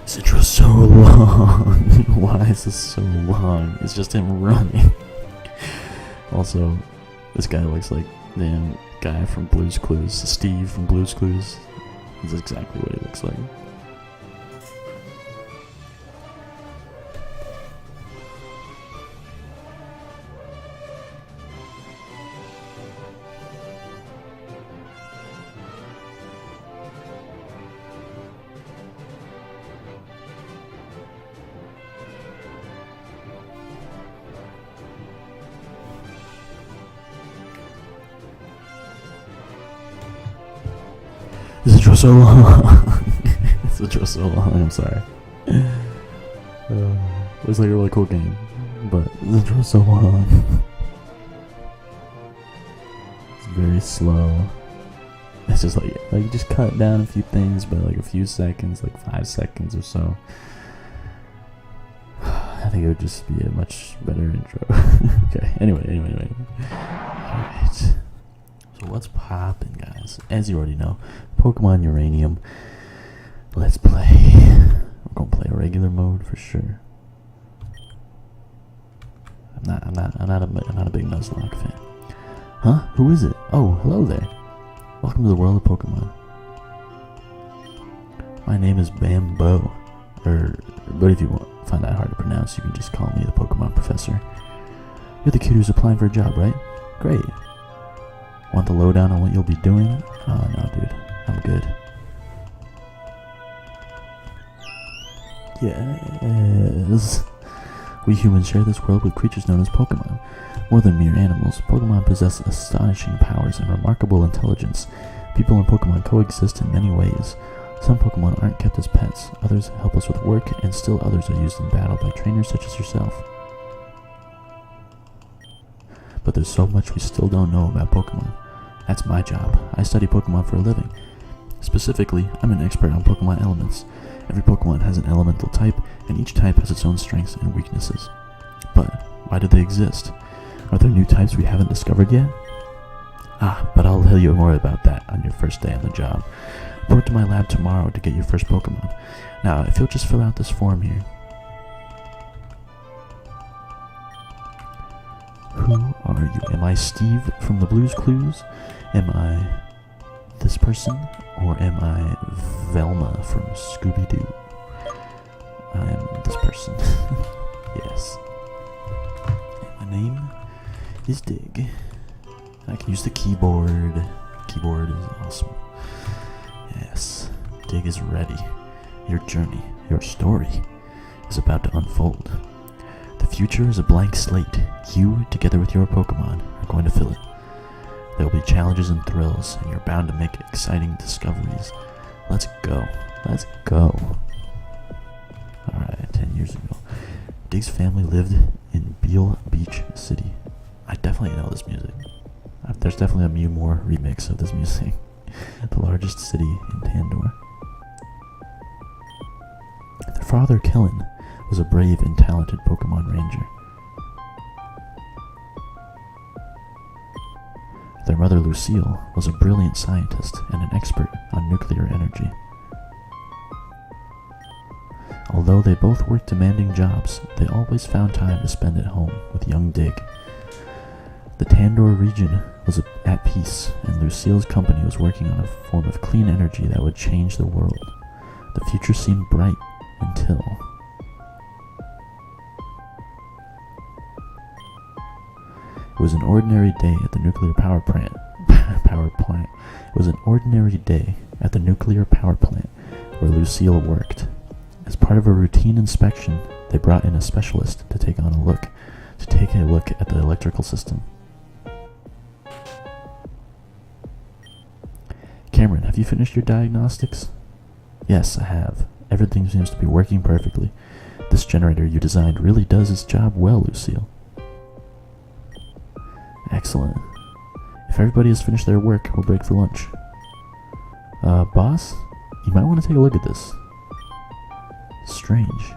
This intro's so long. Why is this so long? It's just him running. Also, this guy looks like the guy from Blue's Clues. Steve from Blue's Clues. That's exactly what he looks like. This intro so long. This intro so long. I'm sorry. Looks like a really cool game, but this intro so long. It's very slow. It's just like just cut down a few things by like a few seconds, like 5 seconds or so. I think it would just be a much better intro. Okay. Anyway. Alright. So what's poppin', guys? As you already know, Pokemon Uranium. Let's play. We're gonna play a regular mode for sure. I'm not a big Nuzlocke fan. Huh? Who is it? Oh, hello there. Welcome to the world of Pokemon. My name is Bambo. But if you find that hard to pronounce, you can just call me the Pokemon Professor. You're the kid who's applying for a job, right? Great. Want the lowdown on what you'll be doing? Oh no, dude. I'm good. Yes. We humans share this world with creatures known as Pokemon. More than mere animals, Pokemon possess astonishing powers and remarkable intelligence. People and Pokemon coexist in many ways. Some Pokemon aren't kept as pets, others help us with work, and still others are used in battle by trainers such as yourself. But there's so much we still don't know about Pokemon. That's my job. I study Pokemon for a living. Specifically, I'm an expert on Pokemon elements. Every Pokemon has an elemental type, and each type has its own strengths and weaknesses. But why do they exist? Are there new types we haven't discovered yet? But I'll tell you more about that on your first day on the job. Report to my lab tomorrow to get your first Pokemon. Now, if you'll just fill out this form here. Who are you? Am I Steve from the Blue's Clues? Am I this person? Or am I Velma from Scooby-Doo? I am this person. Yes. And my name is Dig. I can use the keyboard. Keyboard is awesome. Yes. Dig is ready. Your journey, your story, is about to unfold. The future is a blank slate. You, together with your Pokemon, are going to fill it. There will be challenges and thrills, and you're bound to make exciting discoveries. Let's go. Let's go. Alright, 10 years ago. Dig's family lived in Beale Beach City. I definitely know this music. There's definitely a Mew More remix of this music. The largest city in Tandor. Their father, Kellen, was a brave and talented Pokemon Ranger. Their mother, Lucille, was a brilliant scientist and an expert on nuclear energy. Although they both worked demanding jobs, they always found time to spend at home with young Dig. The Tandor region was at peace, and Lucille's company was working on a form of clean energy that would change the world. The future seemed bright until... It was an ordinary day at the nuclear power plant. It was an ordinary day at the nuclear power plant where Lucille worked. As part of a routine inspection, they brought in a specialist to take a look at the electrical system. Cameron, have you finished your diagnostics? Yes, I have. Everything seems to be working perfectly. This generator you designed really does its job well, Lucille. Excellent. If everybody has finished their work, we'll break for lunch. Boss? You might want to take a look at this. Strange.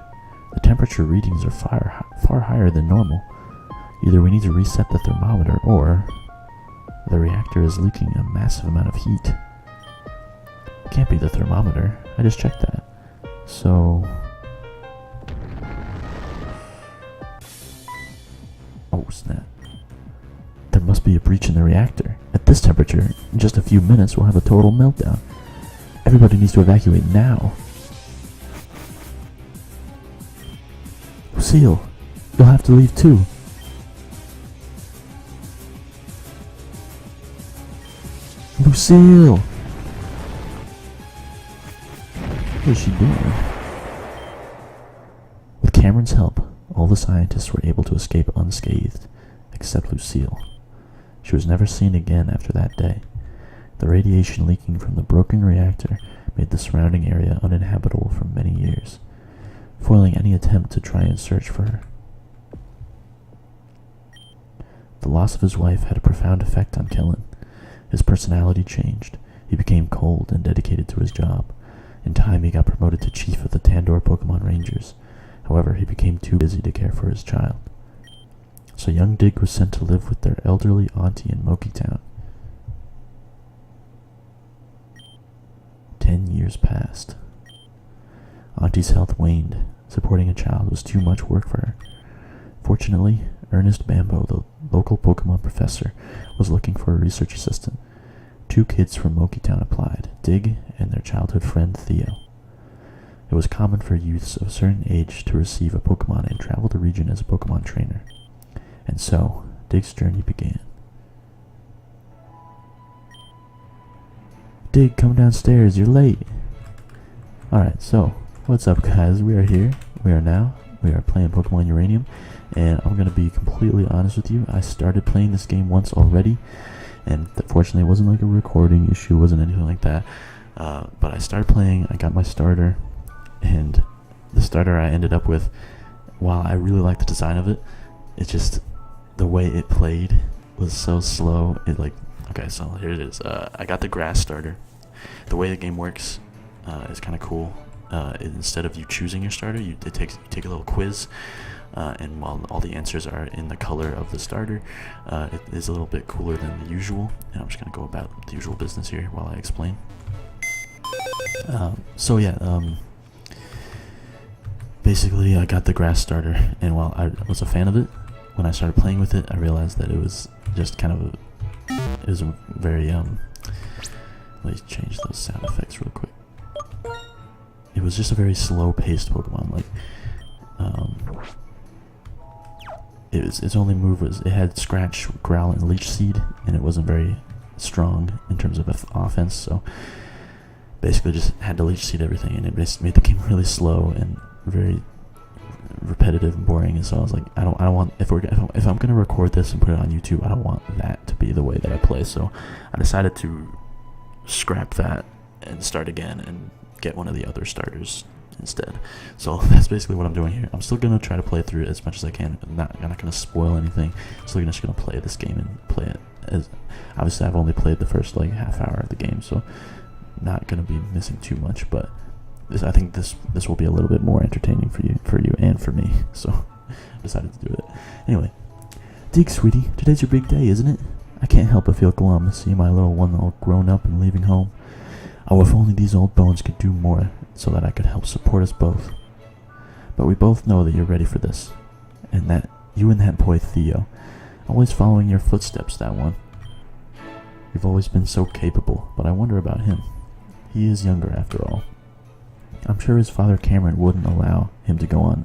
The temperature readings are far higher than normal. Either we need to reset the thermometer, or the reactor is leaking a massive amount of heat. Can't be the thermometer. I just checked that. So, breach in the reactor. At this temperature, in just a few minutes, we'll have a total meltdown. Everybody needs to evacuate now. Lucille, you'll have to leave too. Lucille! What is she doing? With Cameron's help, all the scientists were able to escape unscathed, except Lucille. She was never seen again after that day. The radiation leaking from the broken reactor made the surrounding area uninhabitable for many years, foiling any attempt to try and search for her. The loss of his wife had a profound effect on Kellen. His personality changed. He became cold and dedicated to his job. In time, he got promoted to chief of the Tandor Pokemon Rangers. However, he became too busy to care for his child. So young Dig was sent to live with their elderly auntie in Moki Town. 10 years passed. Auntie's health waned. Supporting a child was too much work for her. Fortunately, Ernest Bambo, the local Pokemon professor, was looking for a research assistant. 2 kids from Moki Town applied, Dig and their childhood friend Theo. It was common for youths of a certain age to receive a Pokemon and travel the region as a Pokemon trainer. And so, Dig's journey began. Dig, come downstairs, you're late. Alright, so, what's up guys? We are here. We are playing Pokemon Uranium. And I'm going to be completely honest with you. I started playing this game once already. And fortunately, it wasn't like a recording issue, wasn't anything like that. But I started playing, I got my starter. And the starter I ended up with, while I really liked the design of it, it just, the way it played was so slow. Okay, so here it is. I got the grass starter. The way the game works is kind of cool. Instead of you choosing your starter, you take a little quiz, and while all the answers are in the color of the starter, it is a little bit cooler than the usual. And I'm just gonna go about the usual business here while I explain. Basically, I got the grass starter, and while I was a fan of it, when I started playing with it, I realized that it was just kind of it was a very let me change those sound effects real quick. It was just a very slow-paced Pokemon. Its only move was it had Scratch, Growl, and Leech Seed, and it wasn't very strong in terms of offense. So basically, just had to Leech Seed everything, and it basically made the game really slow and very repetitive and boring. And so I was like, I don't want, if I'm gonna record this and put it on YouTube, I don't want that to be the way that I play. So I decided to scrap that and start again and get one of the other starters instead. So that's basically what I'm doing here. I'm still gonna try to play through it as much as I can. I'm not gonna spoil anything. I'm still just gonna play this game and play it as, obviously I've only played the first half hour of the game, so not gonna be missing too much, but I think this will be a little bit more entertaining for you and for me. So I decided to do it. Anyway, Dig, sweetie, today's your big day, isn't it? I can't help but feel glum to see my little one all grown up and leaving home. Oh, if only these old bones could do more so that I could help support us both. But we both know that you're ready for this, and that you and that boy Theo, always following your footsteps, that one. You've always been so capable, but I wonder about him. He is younger after all. I'm sure his father Cameron wouldn't allow him to go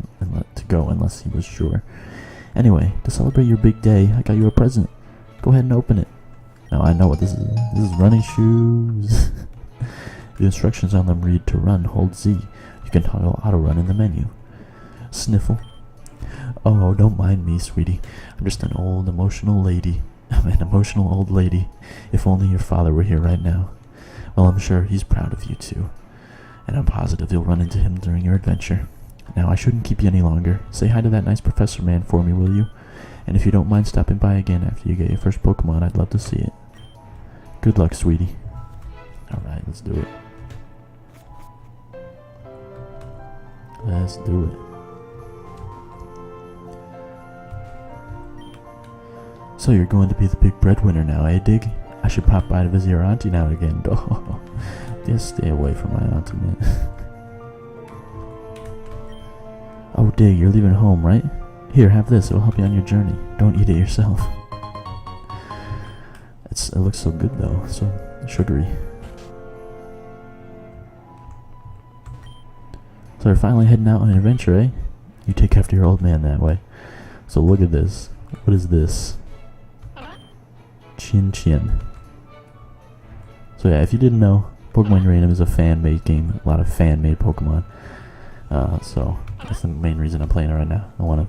unless he was sure. Anyway, to celebrate your big day, I got you a present. Go ahead and open it. Now I know what this is. This is running shoes. The instructions on them read: to run, hold Z. You can toggle auto run in the menu. Sniffle. Oh, don't mind me, sweetie. I'm just an old emotional lady. I'm an emotional old lady. If only your father were here right now. Well, I'm sure he's proud of you too. And I'm positive you'll run into him during your adventure. Now, I shouldn't keep you any longer. Say hi to that nice professor man for me, will you? And if you don't mind stopping by again after you get your first Pokemon, I'd love to see it. Good luck, sweetie. Alright, let's do it. Let's do it. So you're going to be the big breadwinner now, eh, Dig? I should pop by to visit your auntie now and again. Oh, just stay away from my auntie, man. Oh, Dig, you're leaving home, right? Here, have this. It'll help you on your journey. Don't eat it yourself. It looks so good though, so sugary. So we're finally heading out on an adventure, eh? You take after your old man that way. So look at this. What is this? Chin Chin. So yeah, if you didn't know, Pokemon Uranium is a fan-made game. A lot of fan-made Pokemon. So that's the main reason I'm playing it right now. I want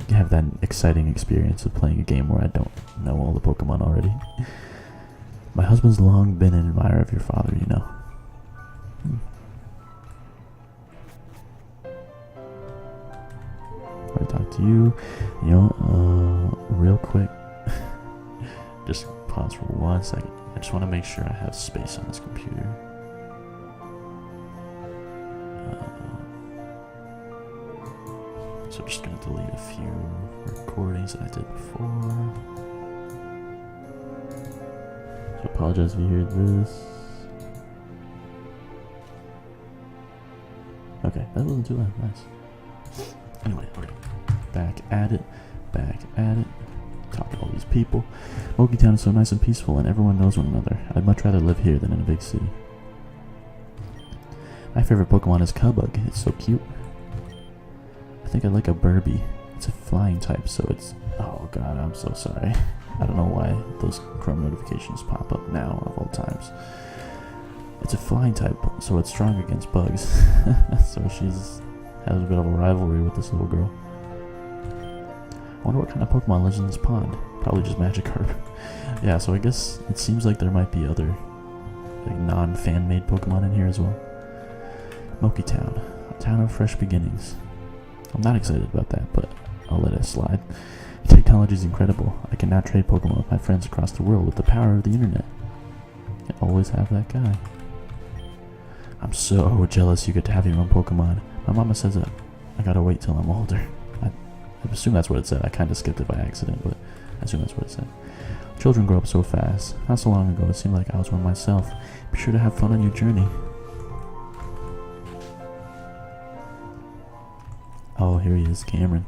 to have that exciting experience of playing a game where I don't know all the Pokemon already. My husband's long been an admirer of your father, you know. I talk to you, you know, real quick. Just pause for 1 second. I just want to make sure I have space on this computer. So I'm just going to delete a few recordings that I did before. So apologize if you hear this. Okay, that wasn't too loud. Nice. Anyway, okay. Back at it. Talk to all these people. Moki Town is so nice and peaceful, and everyone knows one another. I'd much rather live here than in a big city. My favorite Pokemon is Cubug. It's so cute. I think I like a Burby. It's a flying type, so it's... Oh god, I'm so sorry. I don't know why those Chrome notifications pop up now, of all times. It's a flying type, so it's strong against bugs. So she's... has a bit of a rivalry with this little girl. I wonder what kind of Pokemon lives in this pond. Probably just Magikarp. Yeah, so I guess it seems like there might be other like non-fan-made Pokemon in here as well. Moki Town, a town of fresh beginnings. I'm not excited about that, but I'll let it slide. Technology is incredible. I can now trade Pokemon with my friends across the world with the power of the internet. I always have that guy. I'm so jealous you get to have your own Pokemon. My mama says that I gotta wait till I'm older. I assume that's what it said. I kind of skipped it by accident, but I assume that's what it said. Children grow up so fast. Not so long ago, it seemed like I was one myself. Be sure to have fun on your journey. Oh, here he is, Cameron.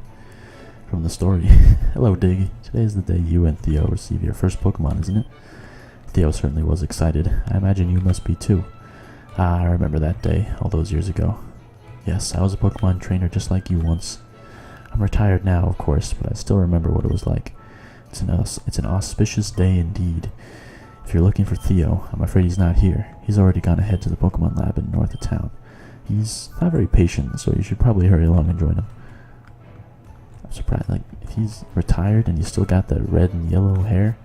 From the story. Hello, Dig. Today is the day you and Theo receive your first Pokemon, isn't it? Theo certainly was excited. I imagine you must be too. Ah, I remember that day, all those years ago. Yes, I was a Pokemon trainer just like you once. I'm retired now, of course, but I still remember what it was like. It's an auspicious day indeed. If you're looking for Theo, I'm afraid he's not here. He's already gone ahead to the Pokemon lab in north of town. He's not very patient, so you should probably hurry along and join him. I'm surprised, like, if he's retired and you still got the red and yellow hair,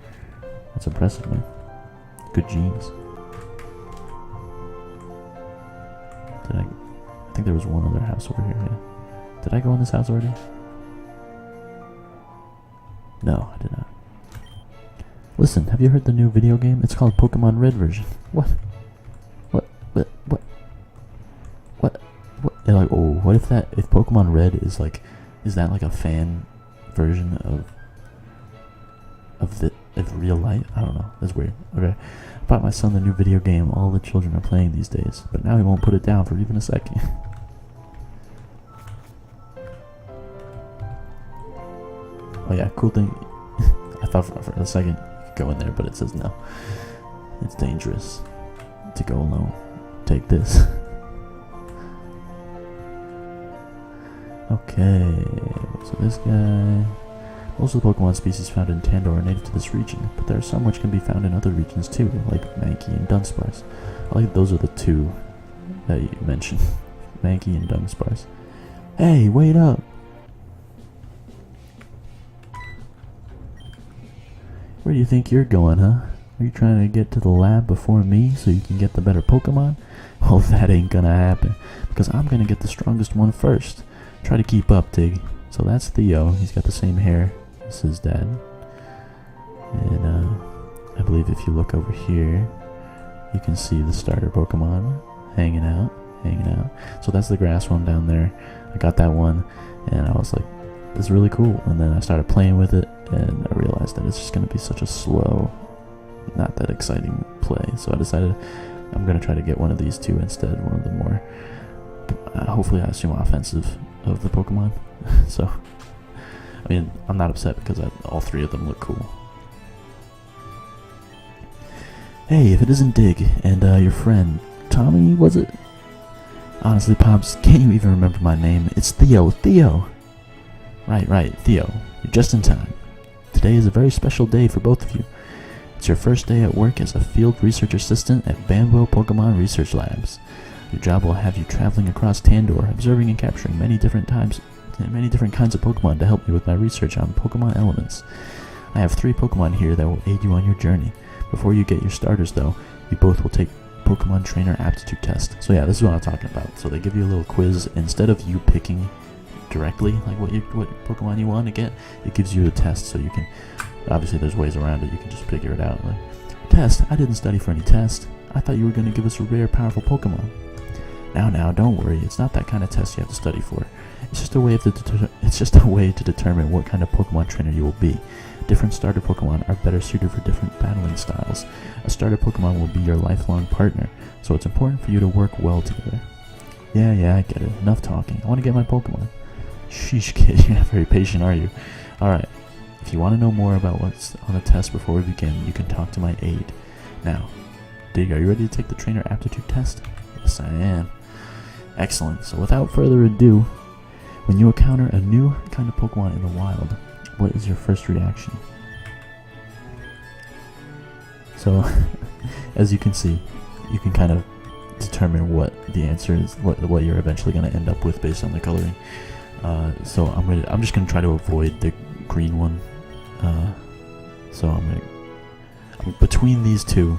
that's impressive, man. Good genes. I think there was one other house over here, yeah. Did I go in this house already? No, I did not. Listen, have you heard the new video game? It's called Pokemon Red version. What? Yeah, like, oh, what if Pokemon Red is that like a fan version of real life? I don't know. That's weird. Okay. I bought my son the new video game all the children are playing these days, but now he won't put it down for even a second. Oh yeah, cool thing. I thought for a second you could go in there, but it says no. It's dangerous to go alone. Take this. Okay, so this guy... Most of the Pokemon species found in Tandor are native to this region, but there are some which can be found in other regions too, like Mankey and Dunsparce. I like those are the two that you mentioned. Mankey and Dunsparce. Hey, wait up! Where do you think you're going, huh? Are you trying to get to the lab before me so you can get the better Pokemon? Well, that ain't gonna happen, because I'm gonna get the strongest one first. Try to keep up, Dig. So that's Theo. He's got the same hair as his dad. And I believe if you look over here, you can see the starter Pokemon hanging out. So that's the grass one down there. I got that one, and I was like, this is really cool. And then I started playing with it, and I realized that it's just going to be such a slow, not that exciting play. So I decided I'm going to try to get one of these two instead, one of the more, hopefully I assume offensive of the Pokemon. So, I mean, I'm not upset because all three of them look cool. Hey, if it isn't Dig and your friend, Tommy, was it? Honestly, Pops, can't you even remember my name? It's Theo, Theo! Right, Theo. You're just in time. Today is a very special day for both of you. It's your first day at work as a field research assistant at Banwell Pokemon Research Labs. Your job will have you traveling across Tandor, observing and capturing many different kinds of Pokemon to help me with my research on Pokemon elements. I have 3 Pokemon here that will aid you on your journey. Before you get your starters, though, you both will take Pokemon Trainer Aptitude Test. So yeah, this is what I'm talking about. So they give you a little quiz. Instead of you picking directly like what Pokemon you want to get, it gives you a test so you can, obviously there's ways around it, you can just figure it out. Like, test? I didn't study for any test. I thought you were going to give us a rare, powerful Pokemon. Now, don't worry. It's not that kind of test you have to study for. It's just a way to determine what kind of Pokemon trainer you will be. Different starter Pokemon are better suited for different battling styles. A starter Pokemon will be your lifelong partner, so it's important for you to work well together. Yeah, I get it. Enough talking. I want to get my Pokemon. Sheesh, kid, you're not very patient, are you? Alright, if you want to know more about what's on the test before we begin, you can talk to my aide. Now, Dig, are you ready to take the trainer aptitude test? Yes, I am. Excellent. So without further ado, when you encounter a new kind of Pokemon in the wild, what is your first reaction? So, as you can see, you can kind of determine what the answer is, what you're eventually going to end up with based on the coloring. So I'm just gonna try to avoid the green one. So between these two,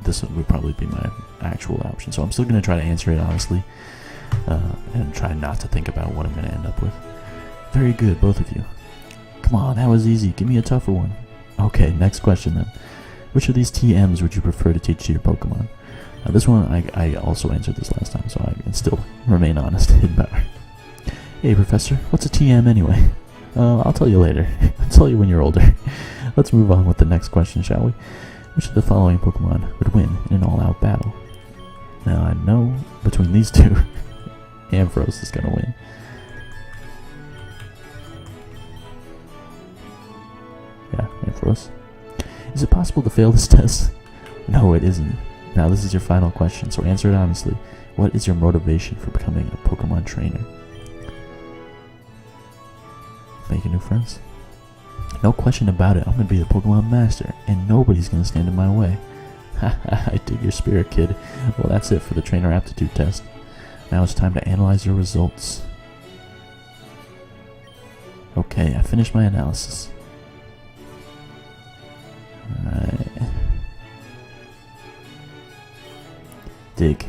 this would probably be my actual option. So I'm still gonna try to answer it honestly, and try not to think about what I'm gonna end up with. Very good, both of you. Come on, that was easy. Give me a tougher one. Okay, next question then. Which of these TMs would you prefer to teach to your Pokemon? This one I also answered this last time, so I can still remain honest in power. Hey Professor, what's a TM anyway? I'll tell you later. I'll tell you when you're older. Let's move on with the next question, shall we? Which of the following Pokemon would win in an all-out battle? Now I know between these two, Ampharos is gonna win. Yeah, Ampharos. Is it possible to fail this test? No, it isn't. Now this is your final question, so answer it honestly. What is your motivation for becoming a Pokemon trainer? Making new friends? No question about it, I'm gonna be the Pokemon Master, and nobody's gonna stand in my way. Haha, I dig your spirit, kid. Well, that's it for the trainer aptitude test. Now it's time to analyze your results. Okay, I finished my analysis. Alright. Dig.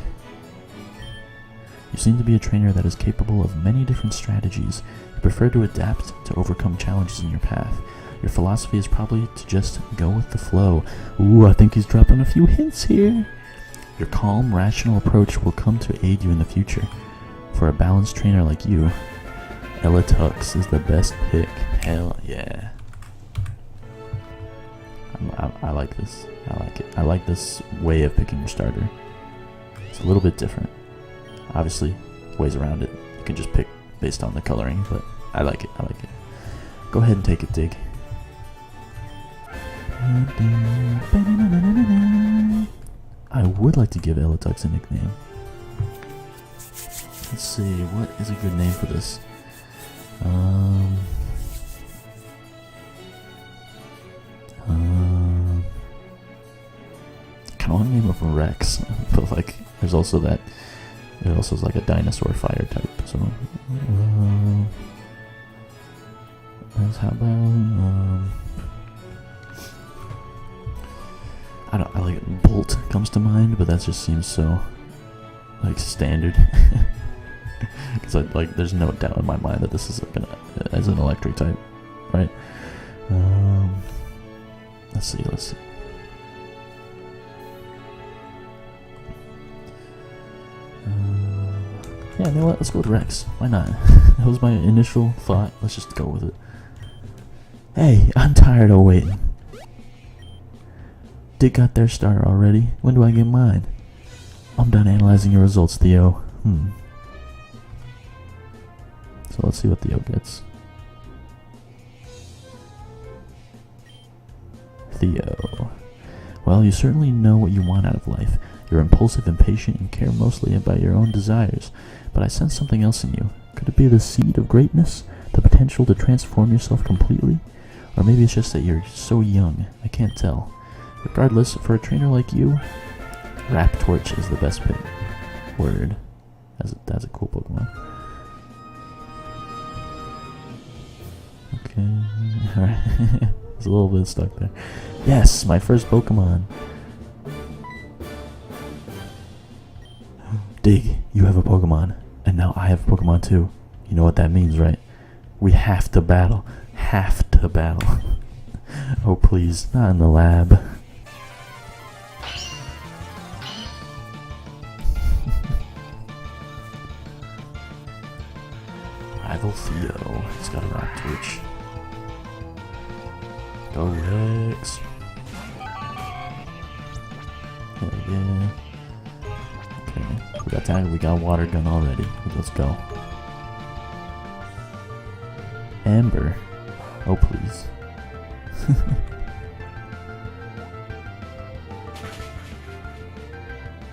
You seem to be a trainer that is capable of many different strategies. You prefer to adapt to overcome challenges in your path. Your philosophy is probably to just go with the flow. Ooh, I think he's dropping a few hints here. Your calm, rational approach will come to aid you in the future. For a balanced trainer like you, Elatux is the best pick. Hell yeah. I like this. I like it. I like this way of picking your starter. It's a little bit different. Obviously, ways around it. You can just pick based on the coloring, but I like it. I like it. Go ahead and take it, Dig. I would like to give Elatux a nickname. Let's see, what is a good name for this? I kind of want to name it Rex, but like, there's also that. It also is like a dinosaur fire type. So, how about I like Bolt comes to mind, but that just seems so like standard. Because there's no doubt in my mind that this is as an electric type, right? Let's see. Yeah, you know what? Let's go with Rex. Why not? That was my initial thought. Let's just go with it. Hey, I'm tired of waiting. Dig got their starter already. When do I get mine? I'm done analyzing your results, Theo. So let's see what Theo gets. Theo. Well, you certainly know what you want out of life. You're impulsive, impatient, and care mostly about your own desires. But I sense something else in you. Could it be the seed of greatness? The potential to transform yourself completely? Or maybe it's just that you're so young. I can't tell. Regardless, for a trainer like you, Rap Torch is the best pick. Word. That's a cool Pokemon. Okay. Alright. It's a little bit stuck there. Yes, my first Pokemon. Dig, you have a Pokemon. And now I have a Pokemon too. You know what that means, right? We have to battle. Have to battle. Oh please, not in the lab. Rival Theo. He's got a Rock Twitch. Go Rex. Hell yeah. Okay, we got time. We got Water Gun already. Let's go. Amber. Oh please.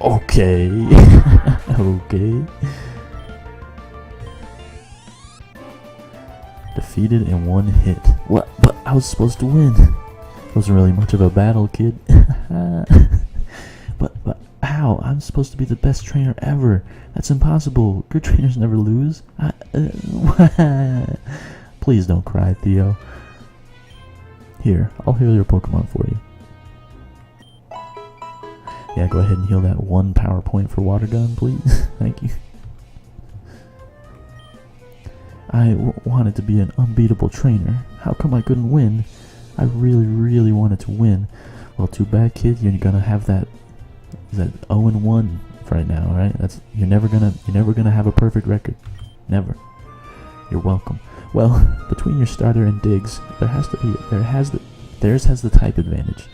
Okay. Okay. Defeated in one hit. What? But I was supposed to win. It wasn't really much of a battle, kid. But how? I'm supposed to be the best trainer ever. That's impossible. Good trainers never lose. Please don't cry, Theo. Here, I'll heal your Pokemon for you. Yeah, go ahead and heal that one power point for Water Gun, please. Thank you. I wanted to be an unbeatable trainer. How come I couldn't win? I really, really wanted to win. Well, too bad, kid. You're gonna have that 0-1 right now, right? You're never gonna have a perfect record. Never. You're welcome. Well, between your starter and Diggs, theirs has the type advantage.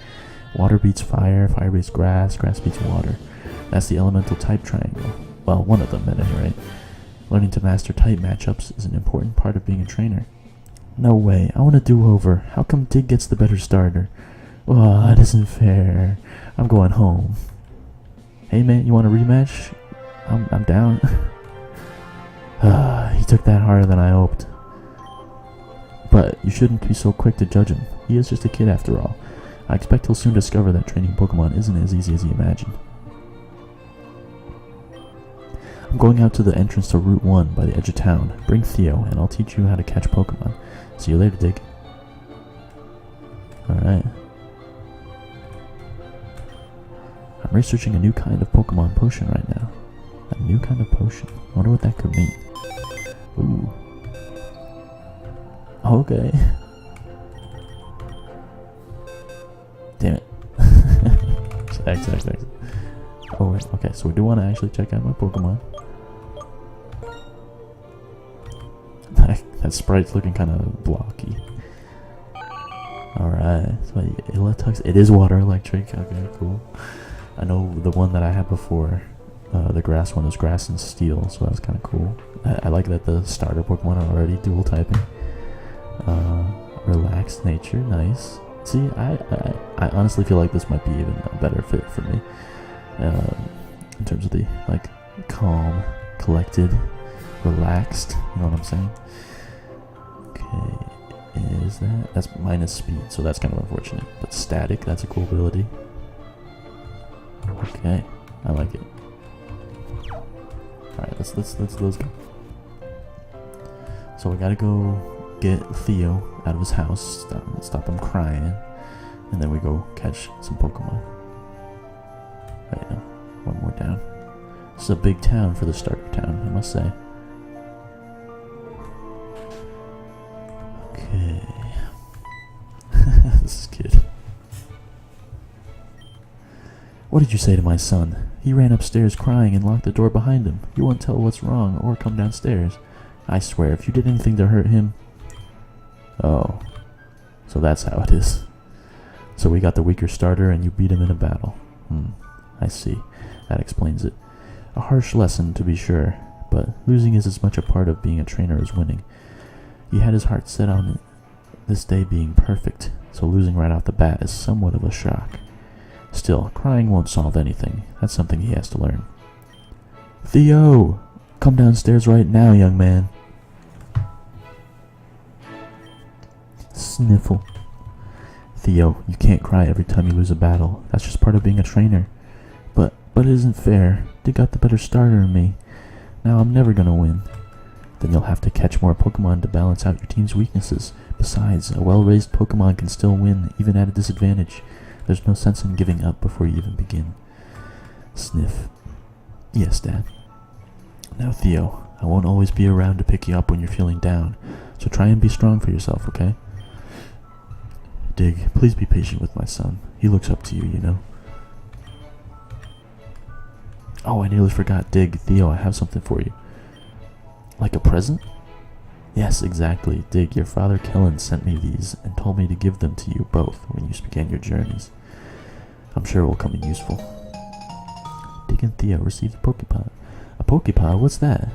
Water beats fire, fire beats grass, grass beats water. That's the elemental type triangle. Well, one of them at any rate. Learning to master type matchups is an important part of being a trainer. No way, I want a do-over. How come Dig gets the better starter? Oh, that isn't fair. I'm going home. Hey man, you want a rematch? I'm down. He took that harder than I hoped. But you shouldn't be so quick to judge him. He is just a kid after all. I expect he'll soon discover that training Pokemon isn't as easy as he imagined. I'm going out to the entrance to Route 1 by the edge of town. Bring Theo, and I'll teach you how to catch Pokemon. See you later, Dig. Alright. I'm researching a new kind of Pokemon potion right now. A new kind of potion. I wonder what that could mean. Ooh. Okay. Damn it. X. Oh wait, okay, so we do want to actually check out my Pokemon. That sprite's looking kind of blocky. Alright, so Electux, it is water electric, okay, cool. I know the one that I had before, the grass one, is grass and steel, so that's kind of cool. I like that the starter Pokemon are already dual typing. Relaxed nature, nice. See, I honestly feel like this might be even a better fit for me. In terms of the, like, calm, collected, relaxed, you know what I'm saying? Okay, that's minus speed, so that's kind of unfortunate. But static, that's a cool ability. Okay, I like it. Alright, let's go. So we gotta go get Theo out of his house, stop him crying, and then we go catch some Pokemon. Right now, one more down. This is a big town for the starter town, I must say. Okay. This is kid. What did you say to my son? He ran upstairs crying and locked the door behind him. You won't tell what's wrong or come downstairs. I swear, if you did anything to hurt him... Oh. So that's how it is. So we got the weaker starter and you beat him in a battle. I see. That explains it. A harsh lesson, to be sure, but losing is as much a part of being a trainer as winning. He had his heart set on this day being perfect, so losing right off the bat is somewhat of a shock. Still, crying won't solve anything. That's something he has to learn. Theo! Come downstairs right now, young man. Sniffle. Theo, you can't cry every time you lose a battle. That's just part of being a trainer. But it isn't fair. They got the better starter than me. Now I'm never gonna win. Then you'll have to catch more Pokemon to balance out your team's weaknesses. Besides, a well-raised Pokemon can still win, even at a disadvantage. There's no sense in giving up before you even begin. Sniff. Yes, Dad. Now, Theo, I won't always be around to pick you up when you're feeling down, so try and be strong for yourself, okay? Dig, please be patient with my son. He looks up to you, you know. Oh, I nearly forgot, Dig. Theo, I have something for you. Like a present? Yes, exactly. Dig, your father Kellen sent me these and told me to give them to you both when you began your journeys. I'm sure it will come in useful. Dig and Theo received a Pokepod. A Pokepod? What's that?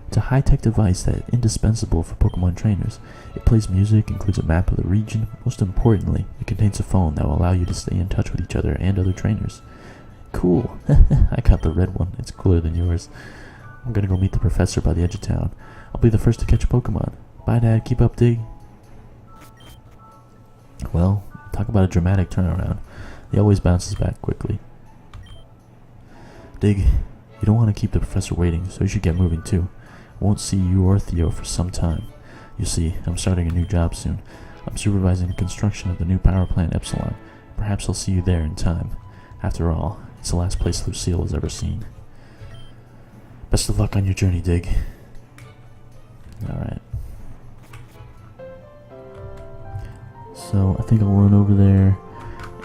It's a high-tech device that is indispensable for Pokemon trainers. It plays music, includes a map of the region. Most importantly, it contains a phone that will allow you to stay in touch with each other and other trainers. Cool. I got the red one. It's cooler than yours. I'm gonna go meet the professor by the edge of town. I'll be the first to catch a Pokemon. Bye, Dad. Keep up, Dig. Well, talk about a dramatic turnaround. He always bounces back quickly. Dig, you don't want to keep the professor waiting, so you should get moving too. I won't see you or Theo for some time. You see, I'm starting a new job soon. I'm supervising the construction of the new power plant Epsilon. Perhaps I'll see you there in time. After all, it's the last place Lucille has ever seen. Best of luck on your journey, Dig. Alright. So, I think I'll run over there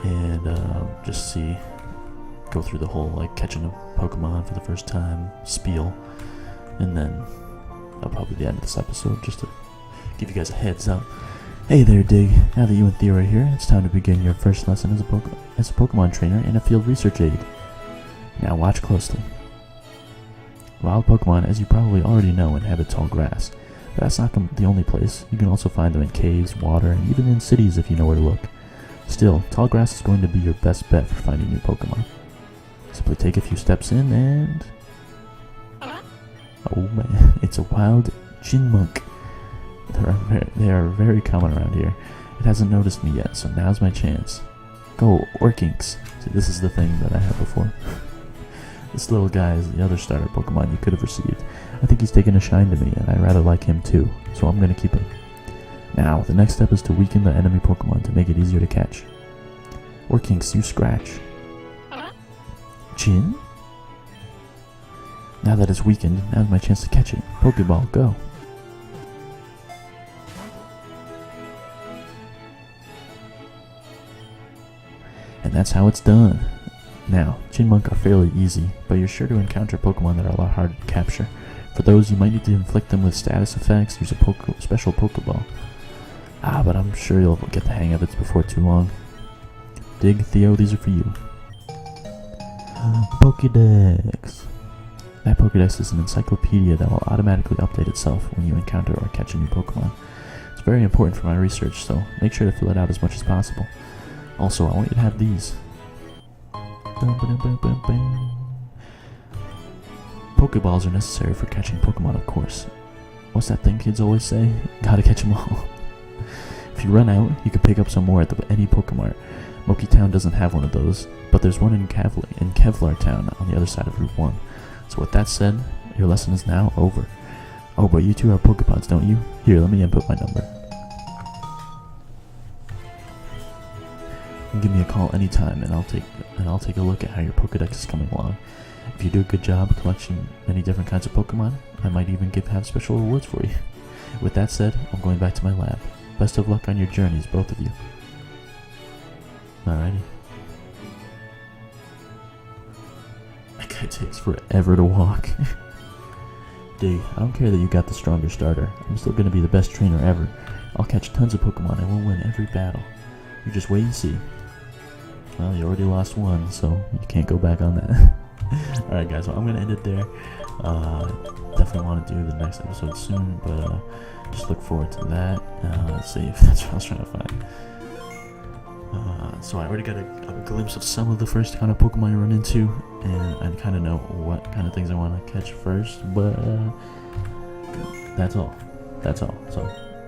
and just see, go through the whole, like, catching a Pokemon for the first time spiel. And then, that'll probably be the end of this episode, just to give you guys a heads up. Hey there, Dig. Now that you and Theo are here, it's time to begin your first lesson as a Pokemon trainer and a field research aide. Now watch closely. Wild Pokemon, as you probably already know, inhabit tall grass. But that's not the only place. You can also find them in caves, water, and even in cities if you know where to look. Still, tall grass is going to be your best bet for finding new Pokemon. Simply take a few steps in and... Oh man, it's a wild Chinmunk. They are very common around here. It hasn't noticed me yet, so now's my chance. Go, Orkinks. See, this is the thing that I had before. This little guy is the other starter Pokemon you could have received. I think he's taken a shine to me, and I rather like him too, so I'm going to keep him. Now, the next step is to weaken the enemy Pokemon to make it easier to catch. Orkinks, you scratch. Chin? Now that it's weakened, now's my chance to catch it. Pokeball, go. And that's how it's done. Now, Chinmunk are fairly easy, but you're sure to encounter Pokemon that are a lot harder to capture. For those, you might need to inflict them with status effects, use a special Pokeball. But I'm sure you'll get the hang of it before too long. Dig, Theo, these are for you. Pokédex. That Pokédex is an encyclopedia that will automatically update itself when you encounter or catch a new Pokemon. It's very important for my research, so make sure to fill it out as much as possible. Also, I want you to have these. Pokeballs are necessary for catching Pokemon, of course. What's that thing kids always say? Gotta catch them all. If you run out, you can pick up some more at any Pokemart. Moki Town doesn't have one of those, but there's one in Kevlar Town on the other side of Route 1. So with that said, your lesson is now over. Oh, but you two have Pokepods, don't you? Here, let me input my number. And give me a call anytime, and I'll take a look at how your Pokedex is coming along. If you do a good job collecting many different kinds of Pokemon, I might even have special rewards for you. With that said, I'm going back to my lab. Best of luck on your journeys, both of you. Alrighty. That guy takes forever to walk. Dig, I don't care that you got the stronger starter. I'm still going to be the best trainer ever. I'll catch tons of Pokemon and we'll win every battle. You just wait and see. Well, you already lost one, so you can't go back on that. Alright guys, well, I'm going to end it there. Definitely want to do the next episode soon, but just look forward to that. Let's see if that's what I was trying to find. So I already got a glimpse of some of the first kind of Pokemon you run into, and I kind of know what kind of things I want to catch first, but that's all. That's all. So,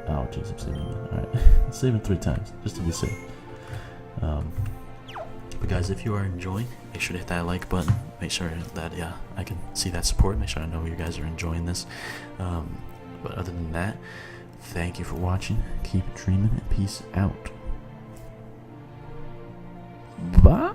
oh jeez, I'm saving it. Alright, save it 3 times, just to be safe. But guys, if you are enjoying, make sure to hit that like button. Make sure that, yeah, I can see that support. Make sure I know you guys are enjoying this. But other than that, thank you for watching. Keep dreaming, and peace out. Bye.